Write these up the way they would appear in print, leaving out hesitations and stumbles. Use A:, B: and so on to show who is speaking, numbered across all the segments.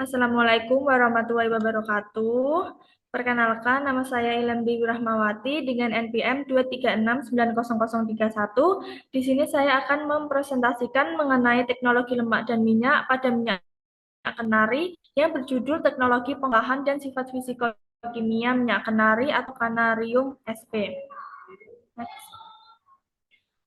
A: Assalamualaikum warahmatullahi wabarakatuh. Perkenalkan, nama saya Ilham Dewi Rahmawati dengan NPM 236900031. Di sini saya akan mempresentasikan mengenai teknologi lemak dan minyak pada minyak kenari yang berjudul Teknologi Pengolahan dan Sifat Fisikokimia Minyak Kenari atau Kanarium SP.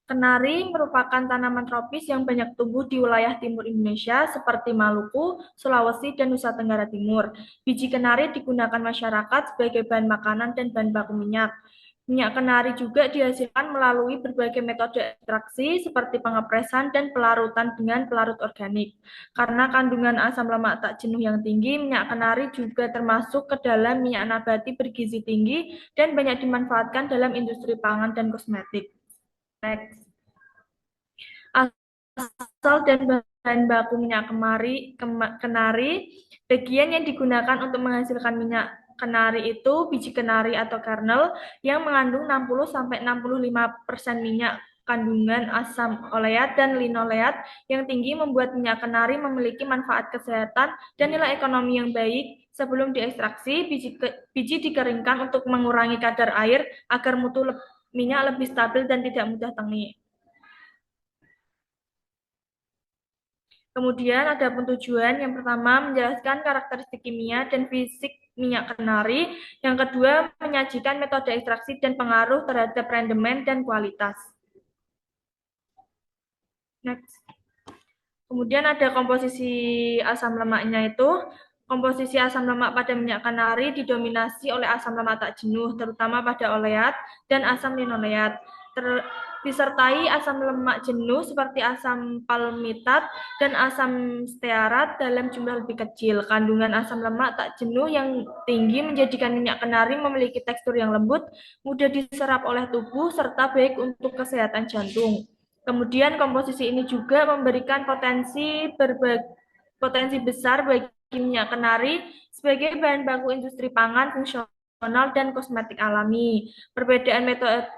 A: Kenari merupakan tanaman tropis yang banyak tumbuh di wilayah timur Indonesia seperti Maluku, Sulawesi, dan Nusa Tenggara Timur. Biji kenari digunakan masyarakat sebagai bahan makanan dan bahan baku minyak. Minyak kenari juga dihasilkan melalui berbagai metode ekstraksi seperti pengepresan dan pelarutan dengan pelarut organik. Karena kandungan asam lemak tak jenuh yang tinggi, minyak kenari juga termasuk ke dalam minyak nabati bergizi tinggi dan banyak dimanfaatkan dalam industri pangan dan kosmetik. Next. Asal dan bahan baku minyak kenari, bagian yang digunakan untuk menghasilkan minyak kenari itu biji kenari atau kernel yang mengandung 60-65% minyak kandungan asam oleat dan linoleat yang tinggi membuat minyak kenari memiliki manfaat kesehatan dan nilai ekonomi yang baik. Sebelum diekstraksi, biji dikeringkan untuk mengurangi kadar air agar mutu minyak lebih stabil dan tidak mudah tengik. Kemudian ada tujuan. Yang pertama, menjelaskan karakteristik kimia dan fisik minyak kenari. Yang kedua, menyajikan metode ekstraksi dan pengaruh terhadap rendemen dan kualitas. Next. Kemudian ada komposisi asam lemaknya itu. Komposisi asam lemak pada minyak kenari didominasi oleh asam lemak tak jenuh, terutama pada oleat dan asam linoleat. Disertai asam lemak jenuh seperti asam palmitat dan asam stearat dalam jumlah lebih kecil. Kandungan asam lemak tak jenuh yang tinggi menjadikan minyak kenari memiliki tekstur yang lembut, mudah diserap oleh tubuh, serta baik untuk kesehatan jantung. Kemudian komposisi ini juga memberikan potensi besar bagi minyak kenari sebagai bahan baku industri pangan fungsional dan kosmetik alami. Perbedaan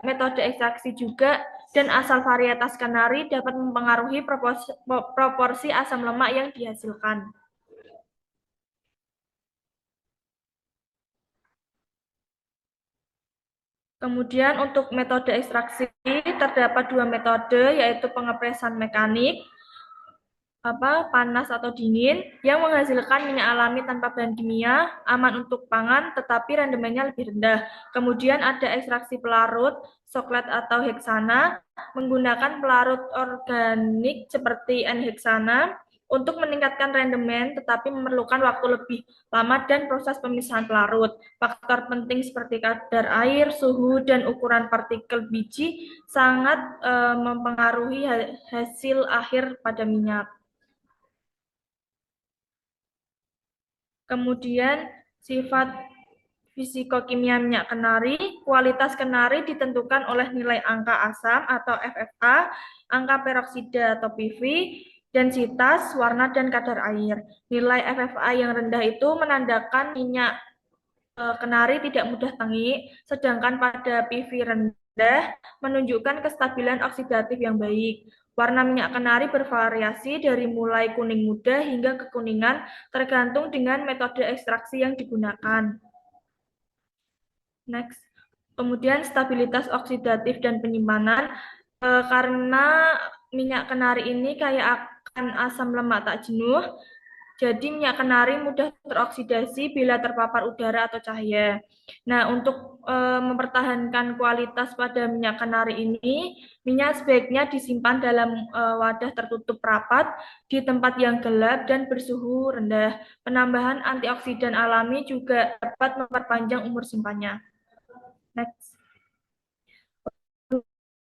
A: metode ekstraksi juga dan asal varietas kenari dapat mempengaruhi proporsi asam lemak yang dihasilkan. Kemudian untuk metode ekstraksi terdapat dua metode, yaitu pengepresan mekanik panas atau dingin yang menghasilkan minyak alami tanpa bahan kimia, aman untuk pangan tetapi rendemennya lebih rendah. Kemudian ada ekstraksi pelarut, soklet atau heksana menggunakan pelarut organik seperti N-heksana untuk meningkatkan rendemen tetapi memerlukan waktu lebih lama dan proses pemisahan pelarut. Faktor penting seperti kadar air, suhu, dan ukuran partikel biji sangat mempengaruhi hasil akhir pada minyak. Kemudian sifat fisikokimia minyak kenari, kualitas kenari ditentukan oleh nilai angka asam atau FFA, angka peroksida atau PV, densitas, warna, dan kadar air. Nilai FFA yang rendah itu menandakan minyak kenari tidak mudah tengik, sedangkan pada PV rendah menunjukkan kestabilan oksidatif yang baik. Warna minyak kenari bervariasi dari mulai kuning muda hingga kekuningan, tergantung dengan metode ekstraksi yang digunakan. Next. Kemudian stabilitas oksidatif dan penyimpanan, karena minyak kenari ini kaya akan asam lemak tak jenuh, jadi minyak kenari mudah teroksidasi bila terpapar udara atau cahaya. Nah, untuk mempertahankan kualitas pada minyak kenari ini, minyak sebaiknya disimpan dalam wadah tertutup rapat di tempat yang gelap dan bersuhu rendah. Penambahan antioksidan alami juga dapat memperpanjang umur simpannya. Next.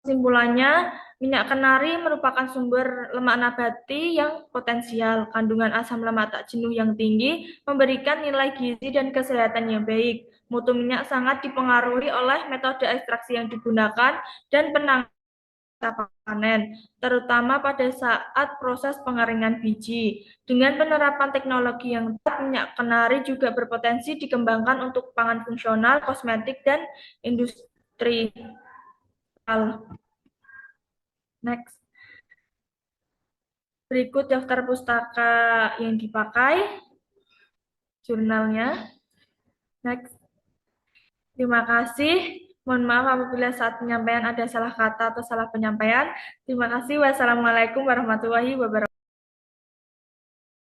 A: Kesimpulannya, minyak kenari merupakan sumber lemak nabati yang potensial. Kandungan asam lemak tak jenuh yang tinggi memberikan nilai gizi dan kesehatan yang baik. Mutu minyak sangat dipengaruhi oleh metode ekstraksi yang digunakan dan penanganan panen, terutama pada saat proses pengeringan biji. Dengan penerapan teknologi yang tepat, minyak kenari juga berpotensi dikembangkan untuk pangan fungsional, kosmetik, dan industri. Next. Berikut daftar pustaka yang dipakai. jurnalnya. Next. Terima kasih. Mohon maaf apabila saat penyampaian ada salah kata atau salah penyampaian. Terima kasih. Wassalamualaikum warahmatullahi wabarakatuh.